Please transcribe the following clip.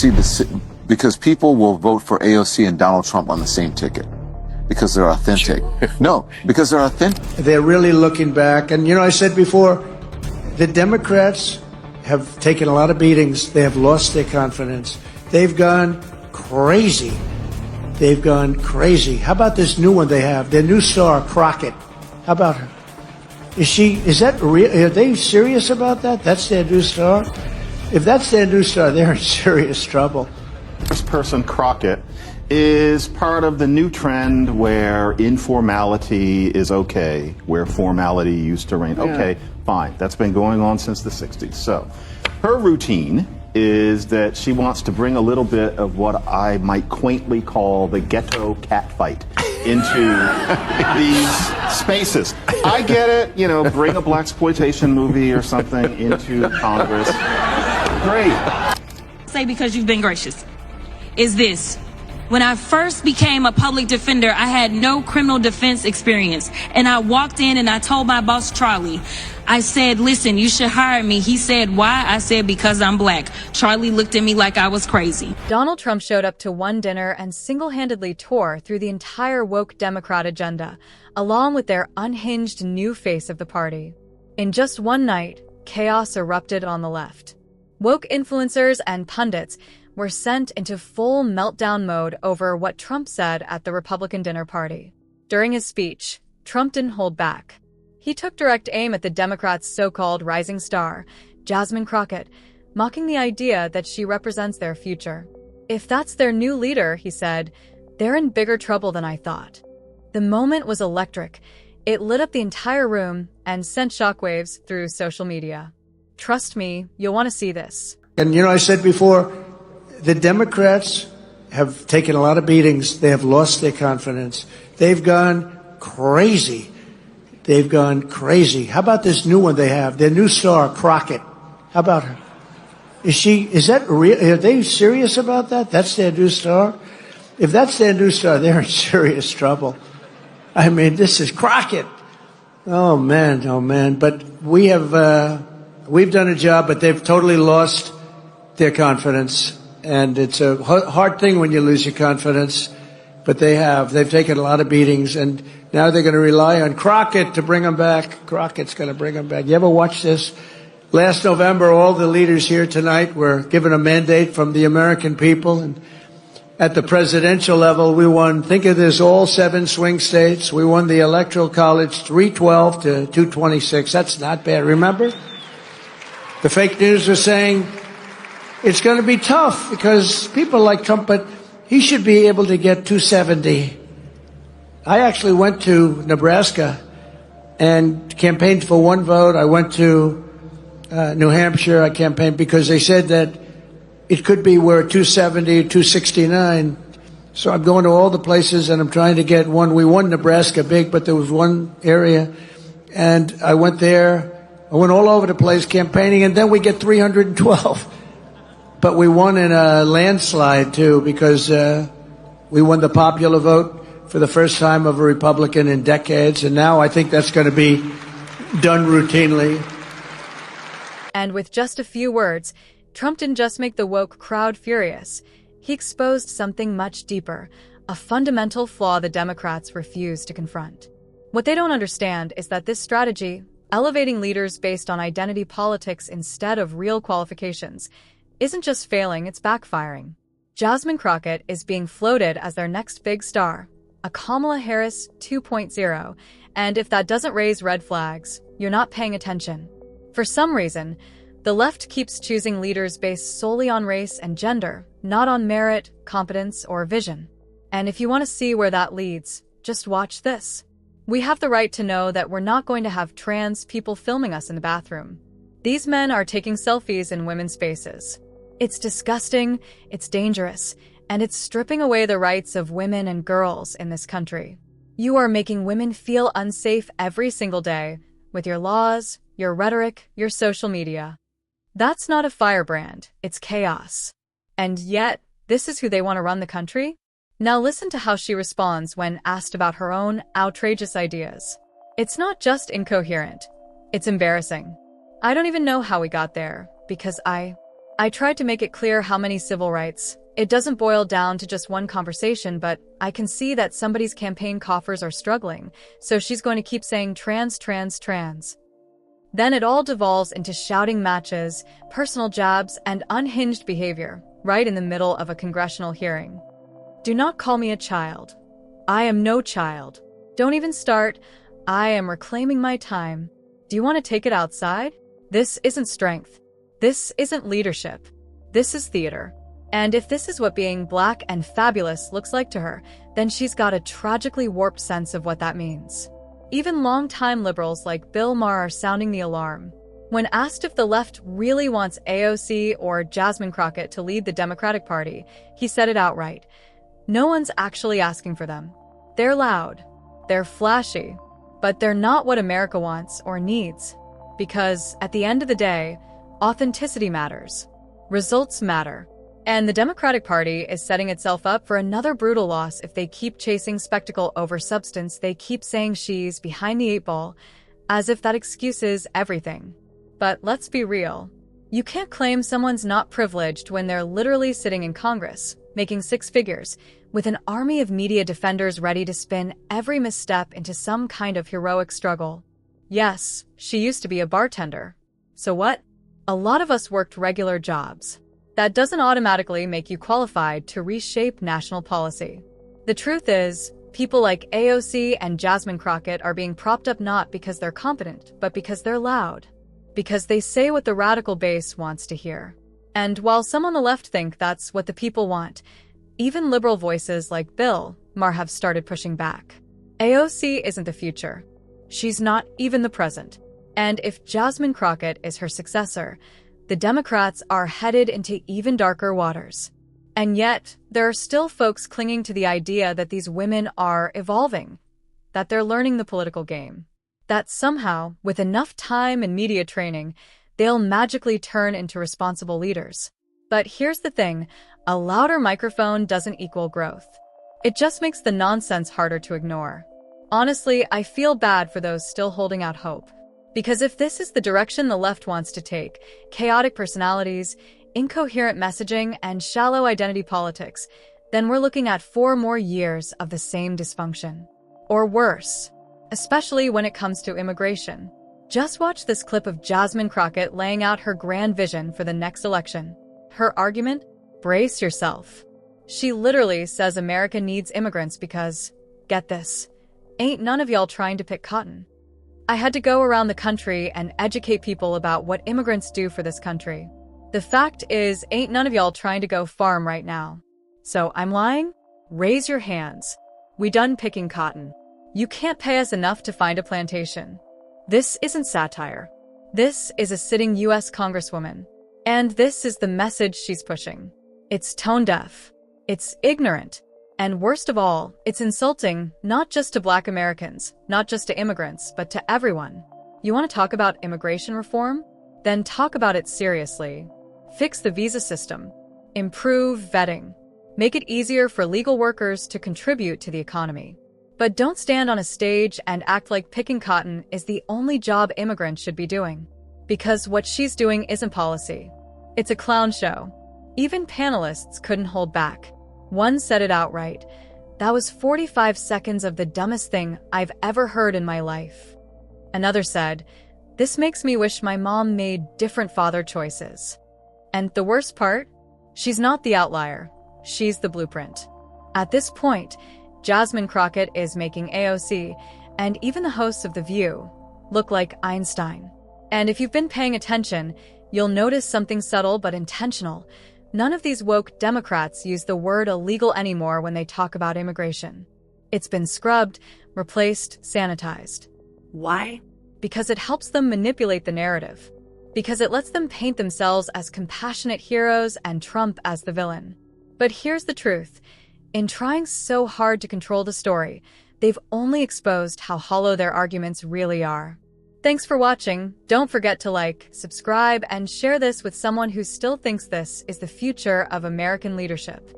see, because people will vote for AOC and Donald Trump on the same ticket because they're authentic. No, because they're authentic. They're really looking back. And, I said before, the Democrats have taken a lot of beatings. They have lost their confidence. They've gone crazy. They've gone crazy. How about this new one they have? Their new star, Crockett. How about her? Is that real? Are they serious about that? That's their new star? If that's their new star, they're in serious trouble. This person, Crockett, is part of the new trend where informality is okay, where formality used to reign. Yeah. Okay, fine. That's been going on since the 60s. So her routine is that she wants to bring a little bit of what I might quaintly call the ghetto cat fight into these spaces. I get it, bring a blaxploitation movie or something into Congress. Great. Say because you've been gracious, is this. When I first became a public defender, I had no criminal defense experience. And I walked in and I told my boss, Charlie, I said, listen, you should hire me. He said, why? I said, because I'm black. Charlie looked at me like I was crazy. Donald Trump showed up to one dinner and single-handedly tore through the entire woke Democrat agenda, along with their unhinged new face of the party. In just one night, chaos erupted on the left. Woke influencers and pundits were sent into full meltdown mode over what Trump said at the Republican dinner party. During his speech, Trump didn't hold back. He took direct aim at the Democrats' so-called rising star, Jasmine Crockett, mocking the idea that she represents their future. If that's their new leader, he said, they're in bigger trouble than I thought. The moment was electric. It lit up the entire room and sent shockwaves through social media. Trust me, you'll want to see this. And, I said before, the Democrats have taken a lot of beatings. They have lost their confidence. They've gone crazy. They've gone crazy. How about this new one they have? Their new star, Crockett. How about her? Is that real? Are they serious about that? That's their new star? If that's their new star, they're in serious trouble. I mean, this is Crockett. Oh man. But we've done a job, but they've totally lost their confidence. And it's a hard thing when you lose your confidence, but they've taken a lot of beatings, and now they're going to rely on Crockett to bring them back. Crockett's going to bring them back. You ever watch this? Last November, all the leaders here tonight were given a mandate from the American people, and at the presidential level, we won, think of this, all 7 swing states. We won the Electoral College 312 to 226. That's not bad. Remember? The fake news was saying it's going to be tough because people like Trump, but he should be able to get 270. I actually went to Nebraska and campaigned for 1 vote. I went to New Hampshire. I campaigned because they said that it could be we're 270, 269. So I'm going to all the places and I'm trying to get one. We won Nebraska big, but there was one area. And I went there. I went all over the place campaigning, and then we get 312. But we won in a landslide, too, because we won the popular vote for the first time of a Republican in decades. And now I think that's going to be done routinely. And with just a few words, Trump didn't just make the woke crowd furious. He exposed something much deeper, a fundamental flaw the Democrats refuse to confront. What they don't understand is that this strategy, elevating leaders based on identity politics instead of real qualifications, isn't just failing, it's backfiring. Jasmine Crockett is being floated as their next big star, a Kamala Harris 2.0, and if that doesn't raise red flags, you're not paying attention. For some reason, the left keeps choosing leaders based solely on race and gender, not on merit, competence, or vision. And if you want to see where that leads, just watch this. We have the right to know that we're not going to have trans people filming us in the bathroom. These men are taking selfies in women's faces. It's disgusting, it's dangerous, and it's stripping away the rights of women and girls in this country. You are making women feel unsafe every single day with your laws, your rhetoric, your social media. That's not a firebrand, it's chaos. And yet, this is who they want to run the country? Now listen to how she responds when asked about her own outrageous ideas. It's not just incoherent, it's embarrassing. I don't even know how we got there, because I I tried to make it clear how many civil rights. It doesn't boil down to just one conversation, but I can see that somebody's campaign coffers are struggling, so she's going to keep saying trans, trans, trans. Then it all devolves into shouting matches, personal jabs, and unhinged behavior, right in the middle of a congressional hearing. Do not call me a child. I am no child. Don't even start. I am reclaiming my time. Do you want to take it outside? This isn't strength. This isn't leadership. This is theater. And if this is what being black and fabulous looks like to her, then she's got a tragically warped sense of what that means. Even longtime liberals like Bill Maher are sounding the alarm. When asked if the left really wants AOC or Jasmine Crockett to lead the Democratic Party, he said it outright. No one's actually asking for them. They're loud. They're flashy. But they're not what America wants or needs. Because, at the end of the day, authenticity matters. Results matter. And the Democratic Party is setting itself up for another brutal loss if they keep chasing spectacle over substance. They keep saying she's behind the eight ball, as if that excuses everything. But let's be real. You can't claim someone's not privileged when they're literally sitting in Congress, making six figures, with an army of media defenders ready to spin every misstep into some kind of heroic struggle. Yes, she used to be a bartender. So what? A lot of us worked regular jobs. That doesn't automatically make you qualified to reshape national policy. The truth is, people like AOC and Jasmine Crockett are being propped up not because they're competent, but because they're loud. Because they say what the radical base wants to hear. And while some on the left think that's what the people want, even liberal voices like Bill Maher have started pushing back. AOC isn't the future. She's not even the present. And if Jasmine Crockett is her successor, the Democrats are headed into even darker waters. And yet, there are still folks clinging to the idea that these women are evolving, that they're learning the political game, that somehow, with enough time and media training, they'll magically turn into responsible leaders. But here's the thing, a louder microphone doesn't equal growth. It just makes the nonsense harder to ignore. Honestly, I feel bad for those still holding out hope. Because if this is the direction the left wants to take, chaotic personalities, incoherent messaging, and shallow identity politics, then we're looking at 4 more years of the same dysfunction. Or worse, especially when it comes to immigration. Just watch this clip of Jasmine Crockett laying out her grand vision for the next election. Her argument? Brace yourself. She literally says America needs immigrants because, get this, ain't none of y'all trying to pick cotton. I had to go around the country and educate people about what immigrants do for this country. The fact is, ain't none of y'all trying to go farm right now. So I'm lying? Raise your hands. We done picking cotton. You can't pay us enough to find a plantation. This isn't satire. This is a sitting U.S. Congresswoman. And this is the message she's pushing. It's tone deaf. It's ignorant. And worst of all, it's insulting, not just to Black Americans, not just to immigrants, but to everyone. You want to talk about immigration reform? Then talk about it seriously. Fix the visa system. Improve vetting. Make it easier for legal workers to contribute to the economy. But don't stand on a stage and act like picking cotton is the only job immigrants should be doing. Because what she's doing isn't policy. It's a clown show. Even panelists couldn't hold back. One said it outright. That was 45 seconds of the dumbest thing I've ever heard in my life. Another said, this makes me wish my mom made different father choices. And the worst part? She's not the outlier. She's the blueprint. At this point, Jasmine Crockett is making AOC, and even the hosts of The View, look like Einstein. And if you've been paying attention, you'll notice something subtle but intentional. None of these woke Democrats use the word illegal anymore when they talk about immigration. It's been scrubbed, replaced, sanitized. Why? Because it helps them manipulate the narrative. Because it lets them paint themselves as compassionate heroes and Trump as the villain. But here's the truth. In trying so hard to control the story, they've only exposed how hollow their arguments really are. Thanks for watching. Don't forget to like, subscribe, and share this with someone who still thinks this is the future of American leadership.